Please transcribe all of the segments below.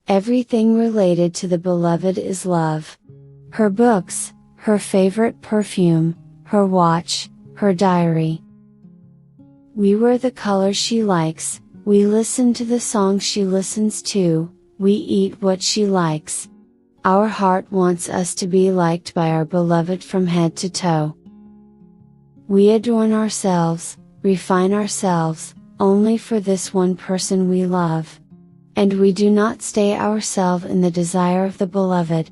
Everything related to the beloved is love. Her books, her favorite perfume, her watch, her diary. We wear the colors she likes, we listen to the songs she listens to, we eat what she likes. Our heart wants us to be liked by our beloved from head to toe. We adorn ourselves, refine ourselves, only for this one person we love. And we do not stay ourselves in the desire of the beloved.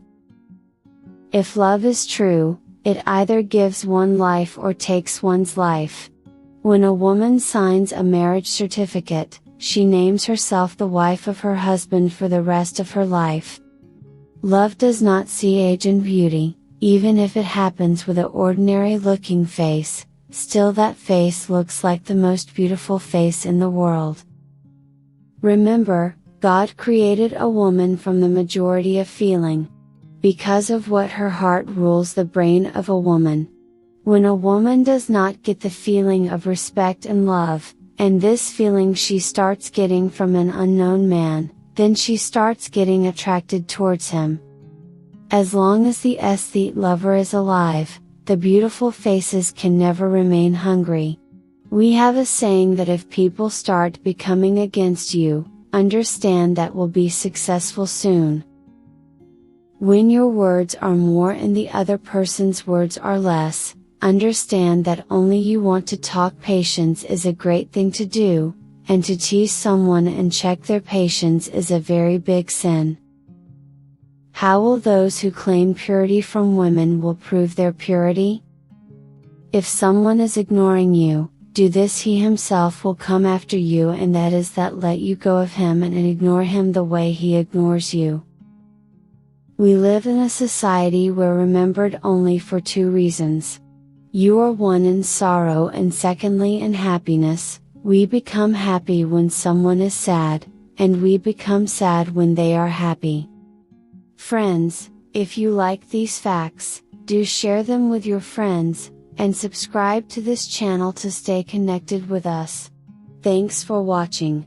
If love is true, it either gives one life or takes one's life. When a woman signs a marriage certificate, she names herself the wife of her husband for the rest of her life. Love does not see age and beauty, even if it happens with an ordinary looking face, still that face looks like the most beautiful face in the world. Remember, God created a woman from the majority of feeling. Because of what her heart rules the brain of a woman. When a woman does not get the feeling of respect and love, and this feeling she starts getting from an unknown man, then she starts getting attracted towards him. As long as the aesthete lover is alive, the beautiful faces can never remain hungry. We have a saying that if people start becoming against you, understand that will be successful soon. When your words are more and the other person's words are less, understand that only you want to talk. Patience is a great thing to do, and to tease someone and check their patience is a very big sin. How will those who claim purity from women will prove their purity? If someone is ignoring you, do this, he himself will come after you, and that is that let you go of him and ignore him the way he ignores you. We live in a society where remembered only for two reasons. You are one in sorrow and secondly in happiness. We become happy when someone is sad, and we become sad when they are happy. Friends, if you like these facts, do share them with your friends, and subscribe to this channel to stay connected with us. Thanks for watching.